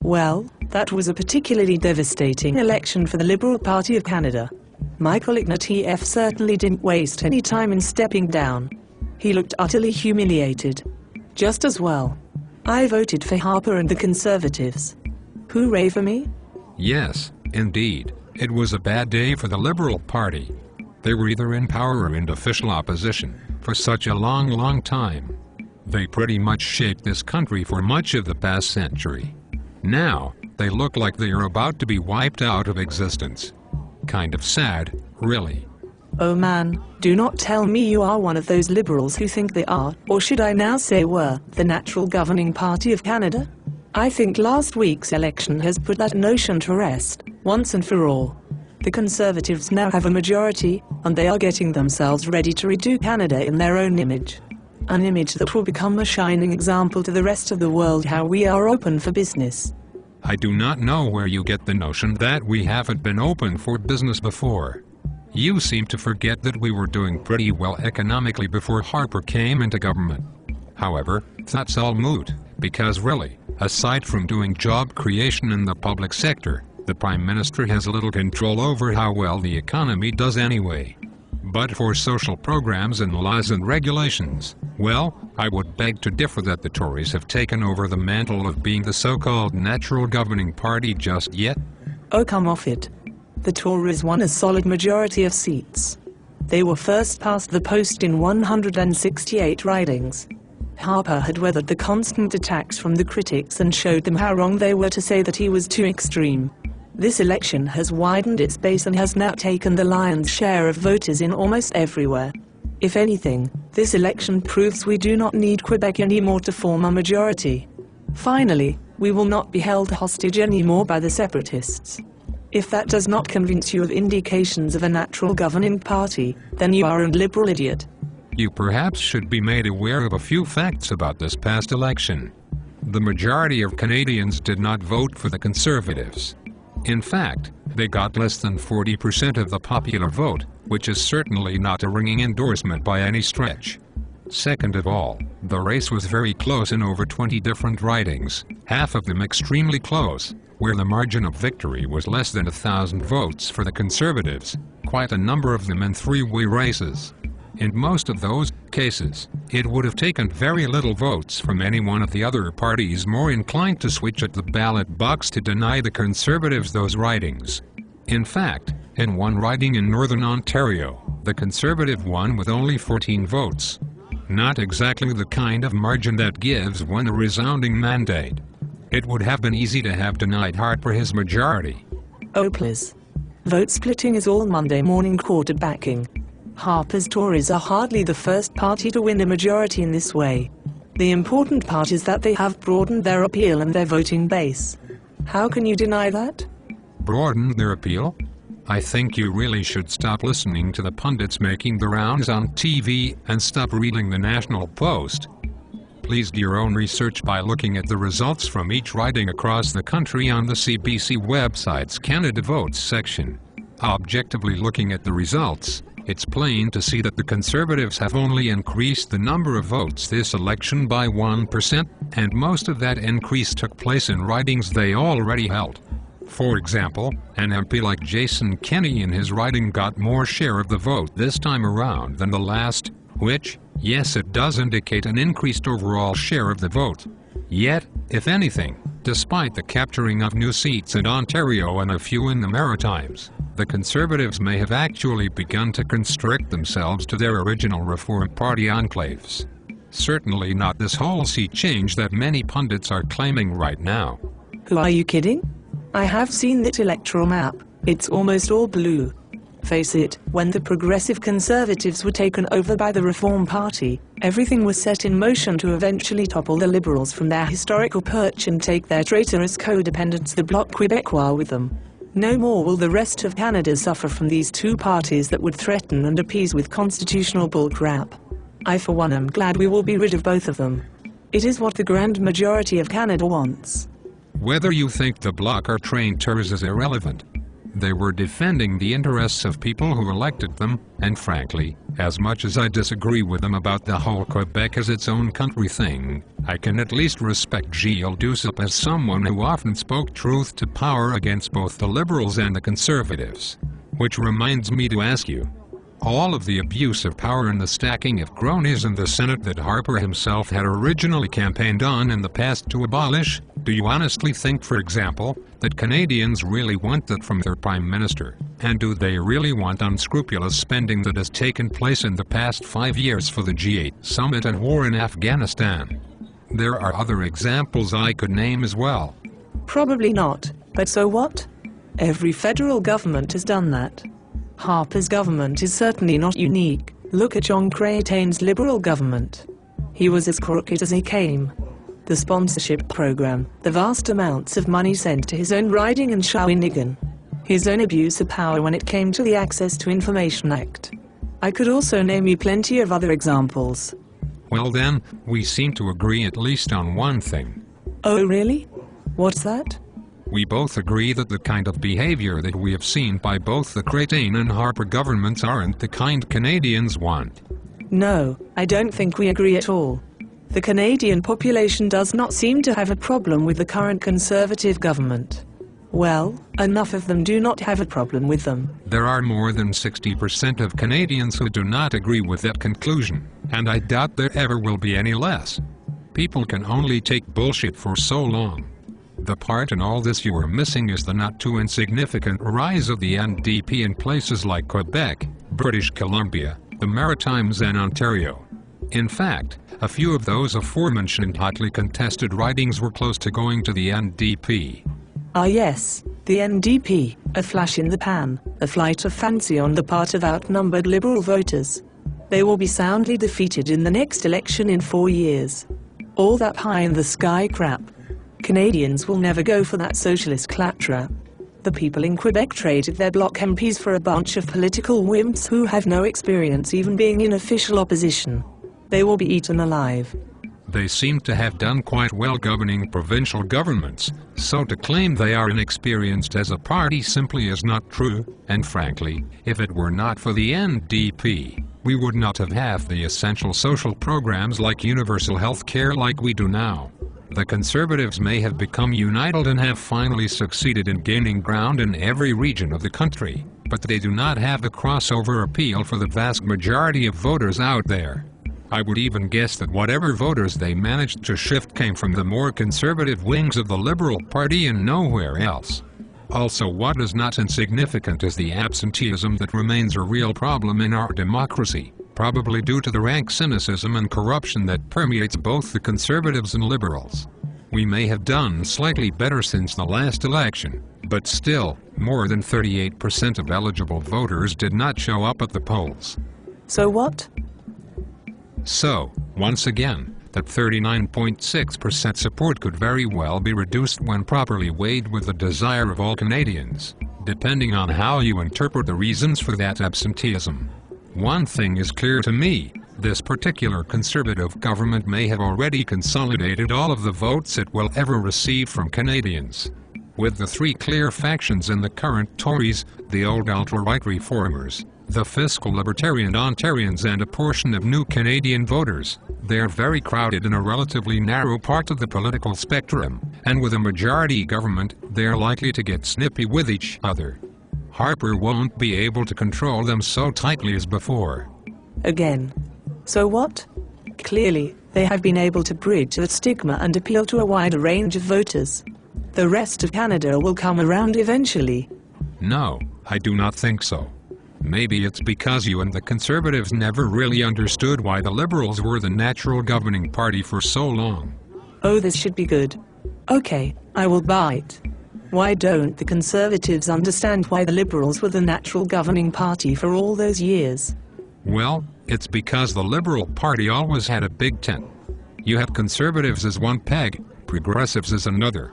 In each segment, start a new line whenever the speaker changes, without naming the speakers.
Well, that was a particularly devastating election for the Liberal Party of Canada. Michael Ignatieff certainly didn't waste any time in stepping down. He looked utterly humiliated. Just as well. I voted for Harper and the Conservatives. Hooray for me?
Yes, indeed. It was a bad day for the Liberal Party. They were either in power or in official opposition for such a long time. They pretty much shaped this country for much of the past century. Now, they look like they are about to be wiped out of existence. Kind of sad, really.
Oh man, do not tell me you are one of those liberals who think they are, or should I now say were, the natural governing party of Canada? I think last week's election has put that notion to rest, once and for all. The Conservatives now have a majority, and they are getting themselves ready to redo Canada in their own image. An image that will become a shining example to the rest of the world how we are open for business.
I do not know where you get the notion that we haven't been open for business before. You seem to forget that we were doing pretty well economically before Harper came into government. However, that's all moot, because really, aside from doing job creation in the public sector, the Prime Minister has little control over how well the economy does anyway. But for social programs and laws and regulations, well, I would beg to differ that the Tories have taken over the mantle of being the so-called natural governing party just yet.
Oh, come off it. The Tories won a solid majority of seats. They were first past the post in 168 ridings. Harper had weathered the constant attacks from the critics and showed them how wrong they were to say that he was too extreme. This election has widened its base and has now taken the lion's share of voters in almost everywhere. If anything, this election proves we do not need Quebec anymore to form a majority. Finally, we will not be held hostage anymore by the separatists. If that does not convince you of indications of a natural governing party, then you are a liberal idiot.
You perhaps should be made aware of a few facts about this past election. The majority of Canadians did not vote for the Conservatives. In fact, they got less than 40% of the popular vote, which is certainly not a ringing endorsement by any stretch. Second of all, the race was very close in over 20 different ridings, half of them extremely close, where the margin of victory was less than 1,000 votes for the Conservatives, quite a number of them in three-way races. In most of those cases, it would have taken very little votes from any one of the other parties more inclined to switch at the ballot box to deny the Conservatives those ridings. In fact, in one riding in Northern Ontario, the Conservative won with only 14 votes. Not exactly the kind of margin that gives one a resounding mandate. It would have been easy to have denied Harper his majority.
Oh please. Vote splitting is all Monday morning quarterbacking. Harper's Tories are hardly the first party to win a majority in this way. The important part is that they have broadened their appeal and their voting base. How can you deny that?
Broadened their appeal? I think you really should stop listening to the pundits making the rounds on TV and stop reading the National Post. Please do your own research by looking at the results from each riding across the country on the CBC website's Canada Votes section. Objectively looking at the results, it's plain to see that the Conservatives have only increased the number of votes this election by 1%, and most of that increase took place in ridings they already held. For example, an MP like Jason Kenney in his riding got more share of the vote this time around than the last, which, yes, it does indicate an increased overall share of the vote. Yet, if anything, despite the capturing of new seats in Ontario and a few in the Maritimes, the Conservatives may have actually begun to constrict themselves to their original Reform Party enclaves. Certainly not this whole sea change that many pundits are claiming right now.
Who are you kidding? I have seen that electoral map. It's almost all blue. Face it, when the Progressive Conservatives were taken over by the Reform Party, everything was set in motion to eventually topple the Liberals from their historical perch and take their traitorous codependents the Bloc Québécois with them. No more will the rest of Canada suffer from these two parties that would threaten and appease with constitutional bullcrap. I for one am glad we will be rid of both of them. It is what the grand majority of Canada wants.
Whether you think the Bloc are traitors is irrelevant. They were defending the interests of people who elected them, and frankly, as much as I disagree with them about the whole Quebec as its own country thing, I can at least respect Gilles Duceppe as someone who often spoke truth to power against both the Liberals and the Conservatives. Which reminds me to ask you, all of the abuse of power and the stacking of cronies in the Senate that Harper himself had originally campaigned on in the past to abolish, do you honestly think, for example, that Canadians really want that from their Prime Minister? And do they really want unscrupulous spending that has taken place in the past 5 years for the G8 summit and war in Afghanistan? There are other examples I could name as well.
Probably not, but so what? Every federal government has done that. Harper's government is certainly not unique. Look at John Crétain's Liberal government. He was as crooked as he came. The sponsorship program, the vast amounts of money sent to his own riding in Shawinigan, his own abuse of power when it came to the Access to Information Act. I could also name you plenty of other examples.
Well then, we seem to agree at least on one thing.
Oh really? What's that?
We both agree that the kind of behavior that we have seen by both the Crétain and Harper governments aren't the kind Canadians want.
No, I don't think we agree at all. The Canadian population does not seem to have a problem with the current Conservative government. Well, enough of them do not have a problem with them.
There are more than 60% of Canadians who do not agree with that conclusion, and I doubt there ever will be any less. People can only take bullshit for so long. The part in all this you are missing is the not too insignificant rise of the NDP in places like Quebec, British Columbia, the Maritimes and Ontario. In fact, a few of those aforementioned hotly contested ridings were close to going to the NDP.
Ah yes, the NDP, a flash in the pan, a flight of fancy on the part of outnumbered Liberal voters. They will be soundly defeated in the next election in 4 years. All that pie-in-the-sky crap. Canadians will never go for that socialist claptrap. The people in Quebec traded their Bloc MPs for a bunch of political wimps who have no experience even being in official opposition. They will be eaten alive.
They seem to have done quite well governing provincial governments, so to claim they are inexperienced as a party simply is not true, and frankly, if it were not for the NDP, we would not have half the essential social programs like universal health care like we do now. The Conservatives may have become united and have finally succeeded in gaining ground in every region of the country, but they do not have the crossover appeal for the vast majority of voters out there. I would even guess that whatever voters they managed to shift came from the more conservative wings of the Liberal Party and nowhere else. Also, what is not insignificant is the absenteeism that remains a real problem in our democracy, probably due to the rank cynicism and corruption that permeates both the Conservatives and Liberals. We may have done slightly better since the last election, but still, more than 38% of eligible voters did not show up at the polls.
So what?
So, once again, that 39.6% support could very well be reduced when properly weighed with the desire of all Canadians, depending on how you interpret the reasons for that absenteeism. One thing is clear to me, this particular Conservative government may have already consolidated all of the votes it will ever receive from Canadians. With the three clear factions in the current Tories, the old ultra-right reformers, the fiscal libertarian Ontarians and a portion of new Canadian voters, they are very crowded in a relatively narrow part of the political spectrum, and with a majority government, they are likely to get snippy with each other. Harper won't be able to control them so tightly as before.
Again. So what? Clearly, they have been able to bridge that stigma and appeal to a wider range of voters. The rest of Canada will come around eventually.
No, I do not think so. Maybe it's because you and the Conservatives never really understood why the Liberals were the natural governing party for so long.
Oh, this should be good. Okay, I will bite. Why don't the Conservatives understand why the Liberals were the natural governing party for all those years?
Well, it's because the Liberal Party always had a big tent. You have Conservatives as one peg, Progressives as another.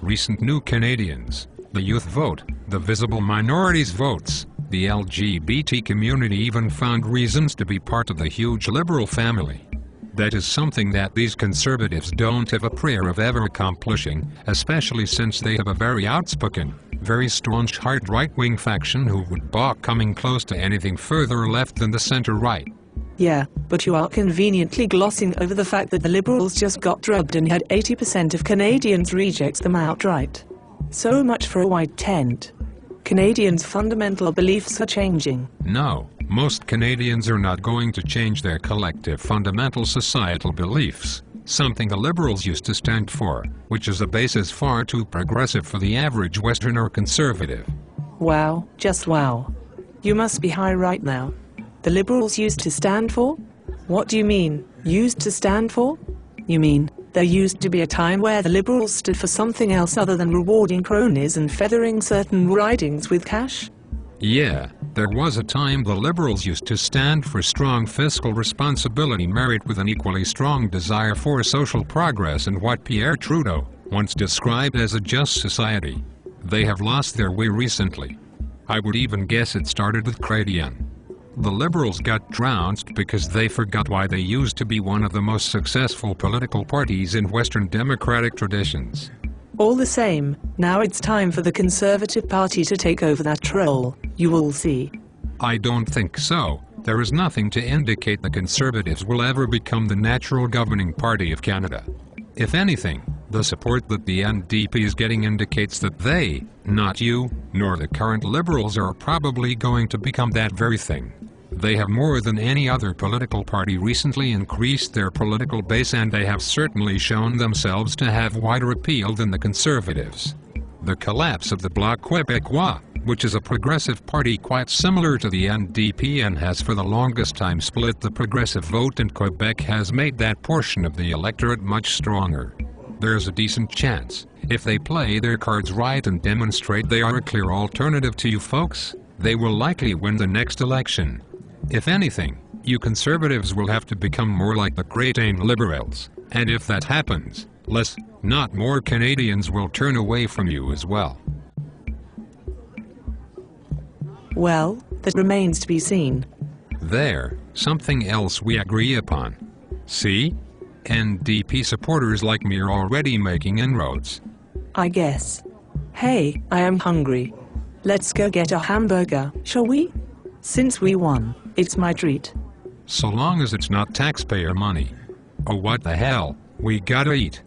Recent New Canadians, the youth vote, the visible minorities votes, the LGBT community even found reasons to be part of the huge Liberal family. That is something that these Conservatives don't have a prayer of ever accomplishing, especially since they have a very outspoken, very staunch hard right-wing faction who would balk coming close to anything further left than the center-right.
Yeah, but you are conveniently glossing over the fact that the Liberals just got drubbed and had 80% of Canadians reject them outright. So much for a white tent. Canadians' fundamental beliefs are changing.
No, most Canadians are not going to change their collective fundamental societal beliefs, something the Liberals used to stand for, which is a basis far too progressive for the average Western or conservative.
Wow, just wow. You must be high right now. The Liberals used to stand for? What do you mean, used to stand for? You mean, there used to be a time where the Liberals stood for something else other than rewarding cronies and feathering certain ridings with cash?
Yeah, there was a time the Liberals used to stand for strong fiscal responsibility married with an equally strong desire for social progress and what Pierre Trudeau once described as a just society. They have lost their way recently. I would even guess it started with Chrétien. The Liberals got trounced because they forgot why they used to be one of the most successful political parties in Western democratic traditions.
All the same, now it's time for the Conservative Party to take over that role, you will see.
I don't think so. There is nothing to indicate the Conservatives will ever become the natural governing party of Canada. If anything, the support that the NDP is getting indicates that they, not you, nor the current Liberals, are probably going to become that very thing. They have more than any other political party recently increased their political base, and they have certainly shown themselves to have wider appeal than the Conservatives. The collapse of the Bloc Québécois, which is a progressive party quite similar to the NDP and has for the longest time split the progressive vote in Quebec, has made that portion of the electorate much stronger. There's a decent chance, if they play their cards right and demonstrate they are a clear alternative to you folks, they will likely win the next election. If anything, you Conservatives will have to become more like the Chrétien Liberals, and if that happens, less, not more Canadians will turn away from you as well.
Well, that remains to be seen.
There, something else we agree upon. See? NDP supporters like me are already making inroads.
I guess. Hey, I am hungry. Let's go get a hamburger, shall we? Since we won, it's my treat.
So long as it's not taxpayer money. Oh, what the hell, we gotta eat.